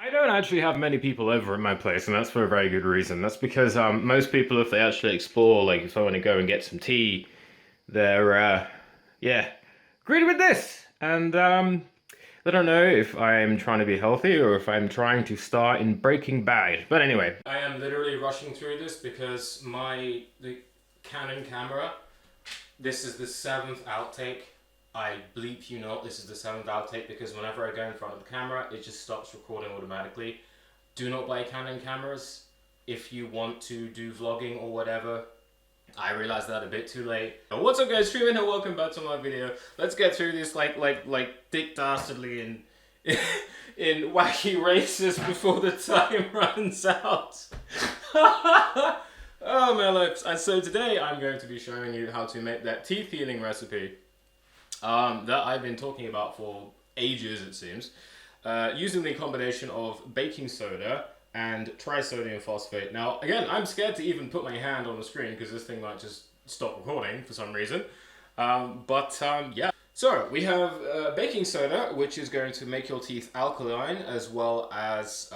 I don't actually have many people over at my place, and that's for a very good reason. That's because most people, if they actually explore, like if I want to go and get some tea, they're yeah, greeted with this, and they don't know if I'm trying to be healthy or if I'm trying to star in Breaking Bad. But anyway, I am literally rushing through this because the Canon camera. This is the seventh outtake. I bleep you not, this is the seventh outtake because whenever I go in front of the camera, it just stops recording automatically. Do not buy Canon cameras if you want to do vlogging or whatever. I realized that a bit too late. What's up guys, streaming and welcome back to my video. Let's get through this like dick dastardly in in wacky races before the time runs out. Oh my lips. And so today I'm going to be showing you how to make that teeth healing recipe that I've been talking about for ages, it seems, using the combination of baking soda and TriSodium phosphate. Now, again, I'm scared to even put my hand on the screen because this thing might just stop recording for some reason. Yeah. So, we have baking soda, which is going to make your teeth alkaline, as well as,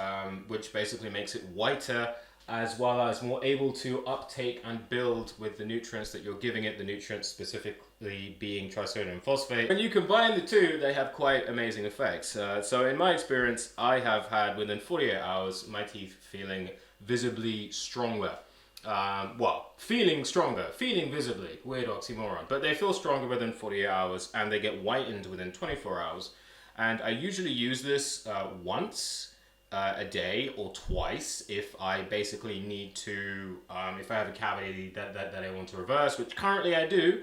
which basically makes it whiter, as well as more able to uptake and build with the nutrients that you're giving it, the nutrients specifically being trisodium phosphate. When you combine the two, they have quite amazing effects. So in my experience, I have had within 48 hours my teeth feeling visibly stronger. Feeling stronger, feeling visibly, weird oxymoron, but they feel stronger within 48 hours and they get whitened within 24 hours. And I usually use this once a day or twice if I basically need to, if I have a cavity that I want to reverse, which currently I do,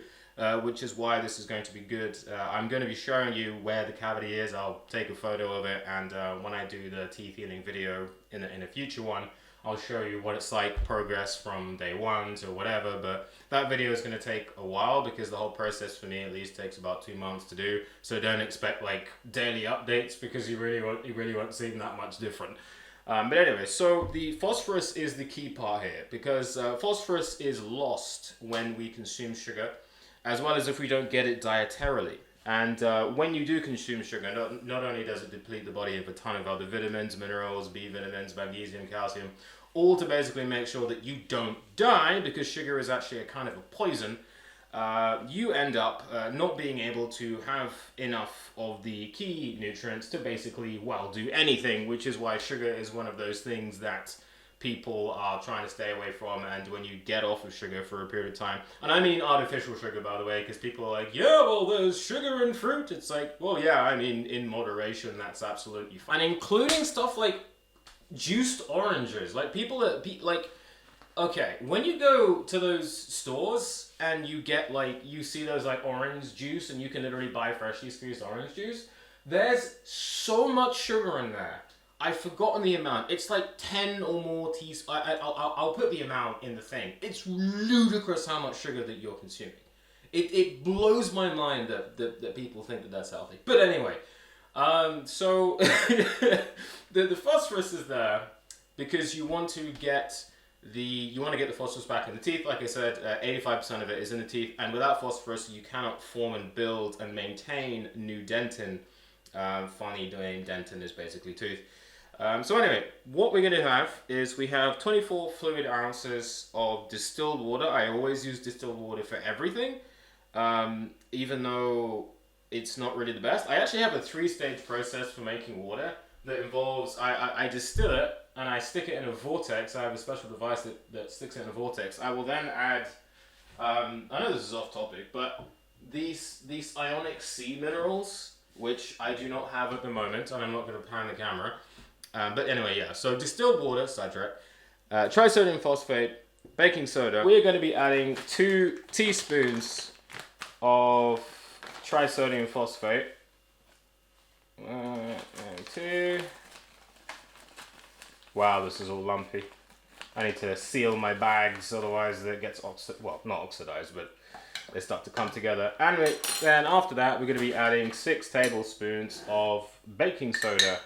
which is why this is going to be good. I'm going to be showing you where the cavity is. I'll take a photo of it, and when I do the teeth healing video in a future one, I'll show you what it's like, progress from day one to whatever, but that video is going to take a while because the whole process for me at least takes about 2 months to do, so don't expect like daily updates because you really won't see that much different. But anyway, so the phosphorus is the key part here because phosphorus is lost when we consume sugar, as well as if we don't get it dietarily. And when you do consume sugar, not only does it deplete the body of a ton of other vitamins, minerals, B vitamins, magnesium, calcium, all to basically make sure that you don't die, because sugar is actually a kind of a poison, you end up not being able to have enough of the key nutrients to basically, well, do anything, which is why sugar is one of those things that people are trying to stay away from. And when you get off of sugar for a period of time, and I mean artificial sugar, by the way, because people are like, yeah, well, there's sugar in fruit. It's like, well, yeah, I mean, in moderation, that's absolutely fine. And including stuff like juiced oranges, like people that okay, when you go to those stores and you get like, you see those like orange juice and you can literally buy freshly squeezed orange juice, there's so much sugar in there. I've forgotten the amount. It's like 10 or more teaspoons. I'll put the amount in the thing. It's ludicrous how much sugar that you're consuming. It blows my mind that people think that that's healthy. But anyway, so the phosphorus is there because you want to get the phosphorus back in the teeth. Like I said, 85% of it is in the teeth, and without phosphorus, you cannot form and build and maintain new dentin. Funny doing dentin is basically tooth. So anyway, what we're going to have is we have 24 fluid ounces of distilled water. I always use distilled water for everything, even though it's not really the best. I actually have a 3-stage process for making water that involves, I distill it and I stick it in a vortex. I have a special device that sticks it in a vortex. I will then add, I know this is off topic, but these ionic sea minerals, which I do not have at the moment, and I'm not going to pan the camera. But anyway, yeah, so distilled water, sidetrack, trisodium phosphate, baking soda. We are going to be adding 2 teaspoons of trisodium phosphate. 1 and 2. Wow, this is all lumpy. I need to seal my bags, otherwise it gets not oxidized, but they start to come together. And then after that, we're going to be adding 6 tablespoons of baking soda.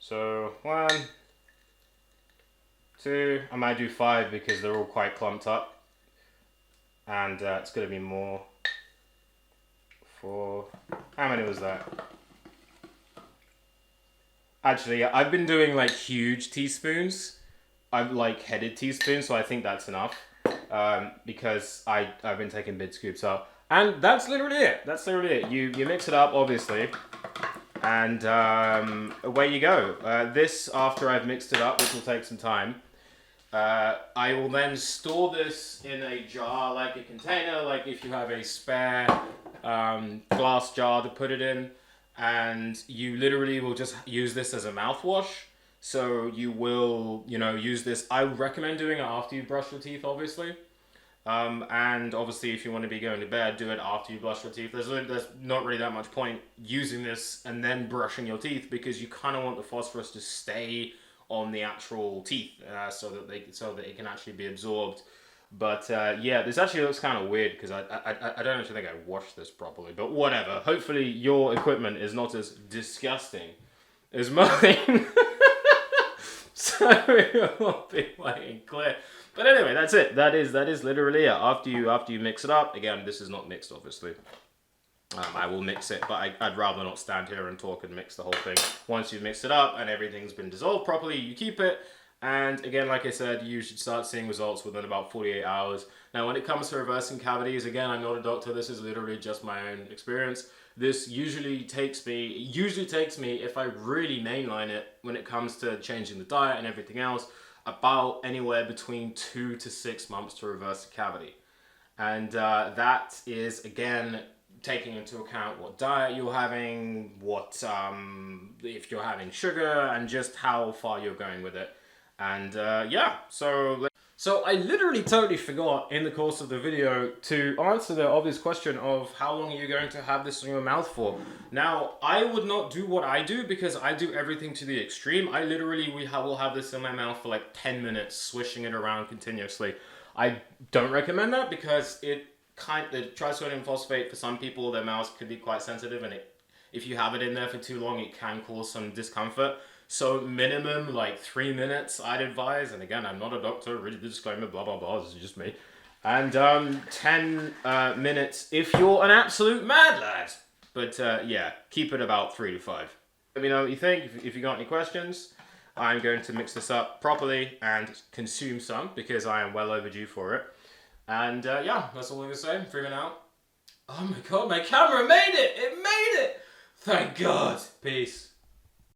So 1, 2, I might do 5 because they're all quite clumped up. And it's going to be more. 4, how many was that? Actually, I've been doing like huge teaspoons. I've like headed teaspoons, so I think that's enough. Because I've been taking big scoops up. And that's literally it. That's literally it. You mix it up, obviously. And away you go. This, after I've mixed it up, which will take some time, I will then store this in a jar, like a container, like if you have a spare glass jar to put it in. And you literally will just use this as a mouthwash. So you will, use this. I would recommend doing it after you brush your teeth, obviously. And obviously, if you want to be going to bed, do it after you brush your teeth. There's not really that much point using this and then brushing your teeth, because you kind of want the phosphorus to stay on the actual teeth, so that it can actually be absorbed. But yeah, this actually looks kind of weird because I don't actually think I washed this properly. But whatever. Hopefully, your equipment is not as disgusting as mine. So it won't be white and clear. But anyway, that's it. That is literally it. After you mix it up, again, this is not mixed, obviously. I will mix it, but I'd rather not stand here and talk and mix the whole thing. Once you've mixed it up and everything's been dissolved properly, you keep it. And again, like I said, you should start seeing results within about 48 hours. Now, when it comes to reversing cavities, again, I'm not a doctor. This is literally just my own experience. This usually takes me, if I really mainline it, when it comes to changing the diet and everything else, about anywhere between 2 to 6 months to reverse a cavity. And that is, again, taking into account what diet you're having, if you're having sugar, and just how far you're going with it. And yeah, so I literally totally forgot in the course of the video to answer the obvious question of how long are you going to have this in your mouth for. Now, I would not do what I do because I do everything to the extreme. I literally will have this in my mouth for like 10 minutes, swishing it around continuously. I don't recommend that because the TriSodium phosphate, for some people, their mouths could be quite sensitive, and if you have it in there for too long, it can cause some discomfort. So minimum like 3 minutes, I'd advise. And again, I'm not a doctor, really disclaimer, blah, blah, blah, this is just me. And 10 minutes if you're an absolute mad lad. But yeah, keep it about 3 to 5. Let me know what you think. If you got any questions, I'm going to mix this up properly and consume some because I am well overdue for it. And yeah, that's all I'm going to say. 3 minutes out. Oh my god, my camera made it! It made it! Thank God. Peace.